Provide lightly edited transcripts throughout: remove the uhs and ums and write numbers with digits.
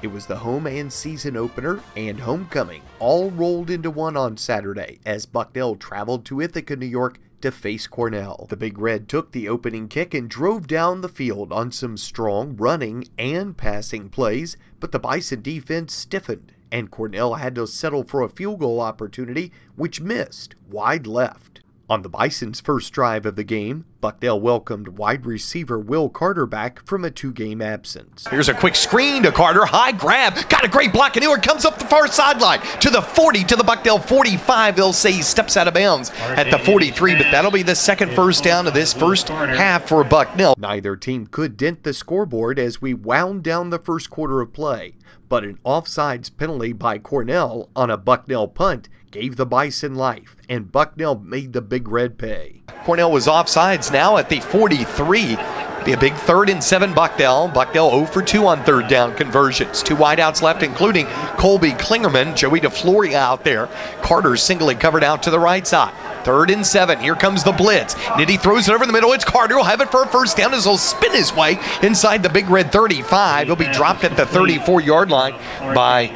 It was the home and season opener and homecoming all rolled into one on Saturday as Bucknell traveled to Ithaca, New York to face Cornell. The Big Red took the opening kick and drove down the field on some strong running and passing plays, but the Bison defense stiffened and Cornell had to settle for a field goal opportunity which missed wide left. On the Bison's first drive of the game, Bucknell welcomed wide receiver Will Carter back from a 2-game absence. Here's a quick screen to Carter, high grab, got a great block, and here it comes up the far sideline to the 40, to the Bucknell 45. They'll say he steps out of bounds at the 43, but that'll be the second first down of this first half for Bucknell. Neither team could dent the scoreboard as we wound down the first quarter of play, but an offsides penalty by Cornell on a Bucknell punt gave the Bison life, and Bucknell made the Big Red pay. Cornell was offsides now at the 43. Be a big 3rd and 7 Bucknell. Bucknell 0 for 2 on third down conversions. 2 wideouts left, including Colby Klingerman, Joey DeFloria out there. Carter singly covered out to the right side. 3rd and 7. Here comes the blitz. Nitty throws it over the middle. It's Carter. He'll have it for a first down as he'll spin his way inside the Big Red 35. He'll be dropped at the 34-yard line by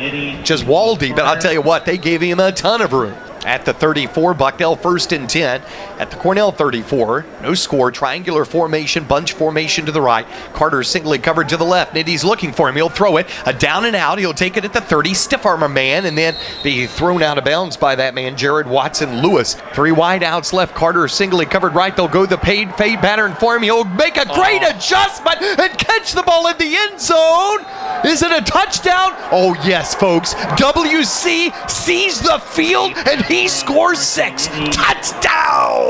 Jeswaldi. But I'll tell you what, they gave him a ton of room. At the 34, Bucknell 1st and 10. At the Cornell 34, no score, triangular formation, bunch formation to the right. Carter singly covered to the left. Nitty's looking for him. He'll throw it. A down and out. He'll take it at the 30. Stiff arm a man and then be thrown out of bounds by that man, Jared Watson Lewis. 3 wide outs left. Carter singly covered right. They'll go the fade pattern for him. He'll make a great adjustment and catch the ball in the end zone. Is it a touchdown? Oh, yes, folks. WC sees the field and he scores 6. Touchdown!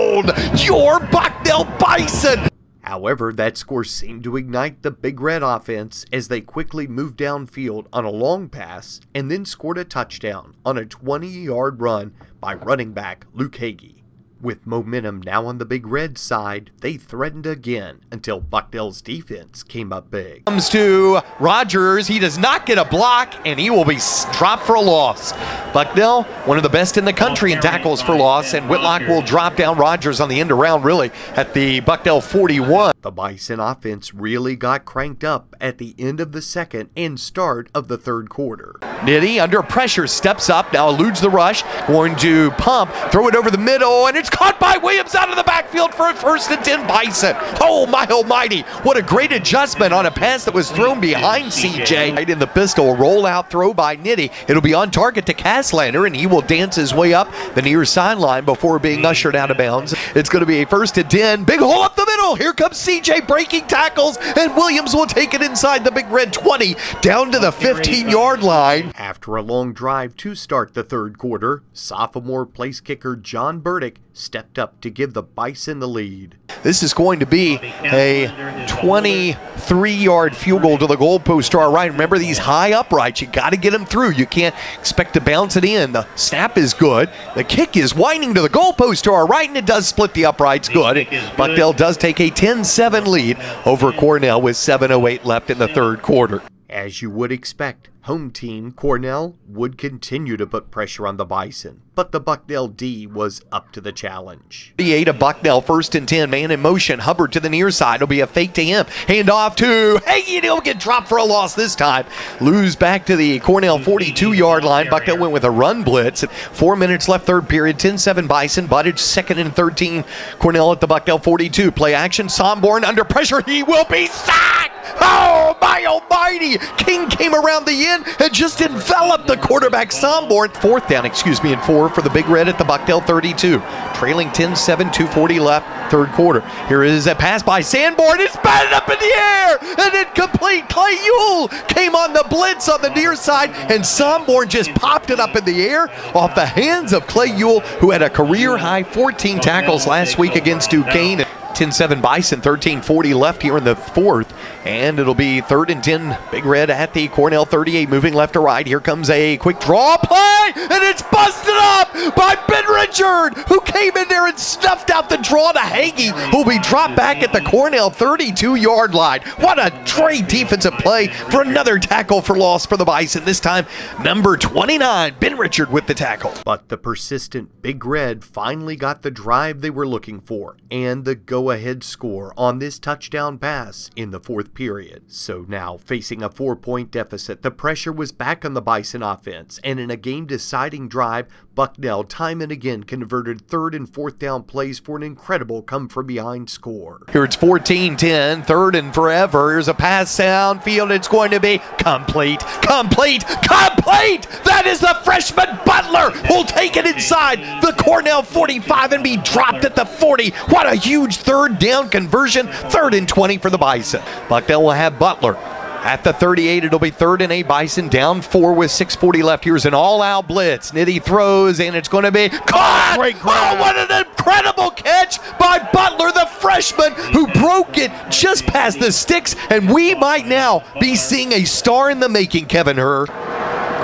Your Bucknell Bison! However, that score seemed to ignite the Big Red offense as they quickly moved downfield on a long pass and then scored a touchdown on a 20-yard run by running back Luke Hagee. With momentum now on the Big Red side, they threatened again until Bucknell's defense came up big. Comes to Rogers. He does not get a block, and he will be dropped for a loss. Bucknell, one of the best in the country in tackles for loss, and Whitlock will drop down Rogers on the end around, really, at the Bucknell 41. The Bison offense really got cranked up at the end of the second and start of the third quarter. Nitty, under pressure, steps up, now eludes the rush, going to pump, throw it over the middle, and it's caught by Williams out of the backfield for a 1st and 10 Bison. Oh my almighty, what a great adjustment on a pass that was thrown behind CJ. Right in the pistol, rollout throw by Nitty. It'll be on target to Casslander, and he will dance his way up the near sideline before being ushered out of bounds. It's going to be a 1st and 10, big hole up the middle. Here comes CJ breaking tackles, and Williams will take it inside the Big Red 20 down to the 15-yard line. After a long drive to start the third quarter, sophomore place kicker John Burdick stepped up to give the Bison the lead. This is going to be a 23-yard field goal to the goalpost to our right. Remember these high uprights, you got to get them through. You can't expect to bounce it in. The snap is good. The kick is winding to the goalpost to our right, and it does split the uprights good. Bucknell does take a 10-7 lead over Cornell with 7:08 left in the third quarter. As you would expect, home team Cornell would continue to put pressure on the Bison, but the Bucknell D was up to the challenge. The 8 of Bucknell, 1st and 10, man in motion. Hubbard to the near side. It'll be a fake to him. Hand off to Hagee, and he'll get dropped for a loss this time. Lose back to the Cornell 42-yard line. Bucknell went with a run blitz. 4 minutes left, third period. 10-7 Bison. Buttage 2nd and 13. Cornell at the Bucknell 42. Play action. Somborn under pressure. He will be sacked. Oh, my almighty. King came around the end and just enveloped the quarterback Somborn. 4th down, and 4 for the Big Red at the Bucknell 32. Trailing 10-7, 2:40 left, third quarter. Here is a pass by Sanborn. It's batted up in the air and incomplete. Clay Ewell came on the blitz on the near side, and Somborn just popped it up in the air off the hands of Clay Ewell, who had a career-high 14 tackles last week against Duquesne. 10-7 Bison, 13:40 left here in the fourth, and it'll be 3rd and 10 Big Red at the Cornell 38, moving left to right. Here comes a quick draw play, and it's busted up by Ben Richard, who came in there and snuffed out the draw to Hagee, who'll be dropped back at the Cornell 32-yard line. What a great defensive play for another tackle for loss for the Bison, this time number 29, Ben Richard with the tackle. But the persistent Big Red finally got the drive they were looking for, and the go go-ahead score on this touchdown pass in the fourth period. So now, facing a 4-point deficit, the pressure was back on the Bison offense, and in a game-deciding drive, Bucknell time and again converted third and fourth down plays for an incredible come-from-behind score. Here it's 14-10, third and forever. Here's a pass downfield. It's going to be complete, complete, complete! That is the freshman Butler who'll take it inside the Cornell 45 and be dropped at the 40. What a huge third down conversion. 3rd and 20 for the Bison. Bucknell will have Butler at the 38. It'll be 3rd and 8. Bison down 4 with 6:40 left. Here's an all-out blitz. Nitty throws, and it's going to be caught. Great grab. Oh, what an incredible catch by Butler, the freshman, who broke it just past the sticks. And we might now be seeing a star in the making, Kevin Herr.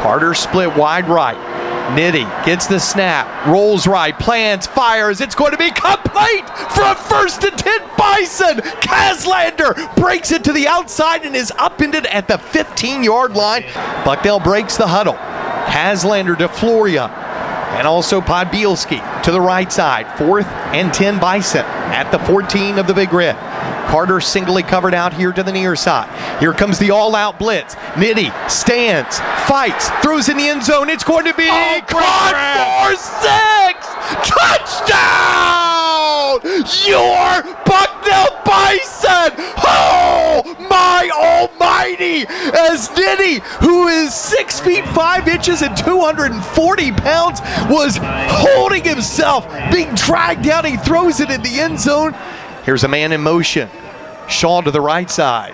Carter split wide right. Nitty gets the snap, rolls right, plants, fires. It's going to be complete for a 1st and 10 Bison. Caslander breaks it to the outside and is upended at the 15-yard line. Bucknell breaks the huddle. Caslander to Floria, and also Podbielski to the right side. 4th and 10 Bison at the 14 of the Big Red. Carter singly covered out here to the near side. Here comes the all-out blitz. Nitty stands, fights, throws in the end zone. It's going to be caught for 6. Touchdown! Your Bucknell Bison! Oh my almighty! As Nitty, who is 6 feet 5 inches and 240 pounds, was holding himself, being dragged down. He throws it in the end zone. Here's a man in motion. Shaw to the right side.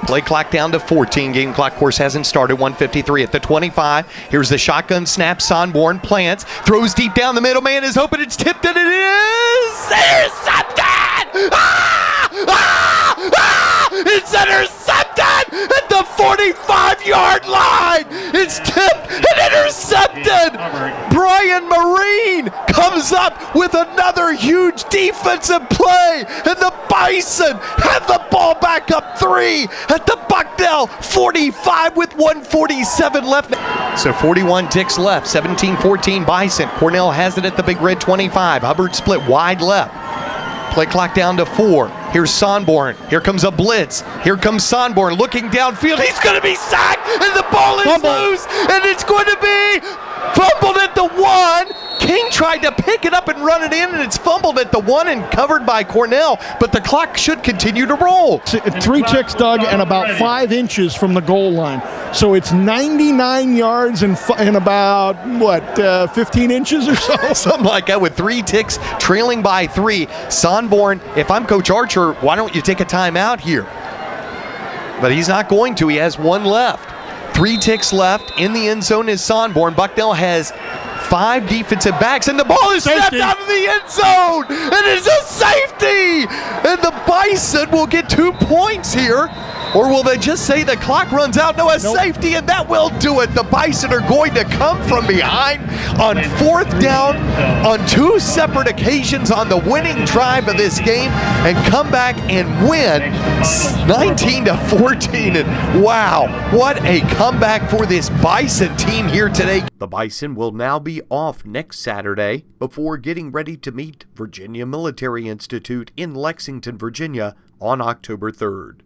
Play clock down to 14. Game clock, of course, hasn't started. 1:53 at the 25. Here's the shotgun snap. Sonborn plants. Throws deep down the middle. Man is open. It's tipped, and it is intercepted! Ah! Ah! Ah! It's intercepted at the 45-yard line! It's tipped and intercepted! Brian Marine comes up with another huge defensive play, and the Bison have the ball back up 3 at the Bucknell 45 with 1:47 left. So 41 ticks left, 17-14 Bison. Cornell has it at the Big Red 25. Hubbard split wide left. Play clock down to 4. Here's Sonborn. Here comes a blitz. Here comes Sonborn looking downfield. He's going to be sacked, and the ball is loose, and it's going to be fumbled at the 1. King tried to pick it up and run it in, and it's fumbled at the 1 and covered by Cornell, but the clock should continue to roll. 3 ticks, Doug, and about 5 inches from the goal line. So it's 99 yards and about, what, 15 inches or so? Something like that, with 3 ticks trailing by 3. Sonborn, if I'm Coach Archer, why don't you take a timeout here? But he's not going to. He has 1 left. 3 ticks left. In the end zone is Sonborn. Bucknell has 5 defensive backs, and the ball is snapped out of the end zone. It is a safety, and the Bison will get 2 points here. Or will they just say the clock runs out? No, a safety, and that will do it. The Bison are going to come from behind on 4th down on 2 separate occasions on the winning drive of this game and come back and win 19-14. And wow, what a comeback for this Bison team here today. The Bison will now be off next Saturday before getting ready to meet Virginia Military Institute in Lexington, Virginia on October 3rd.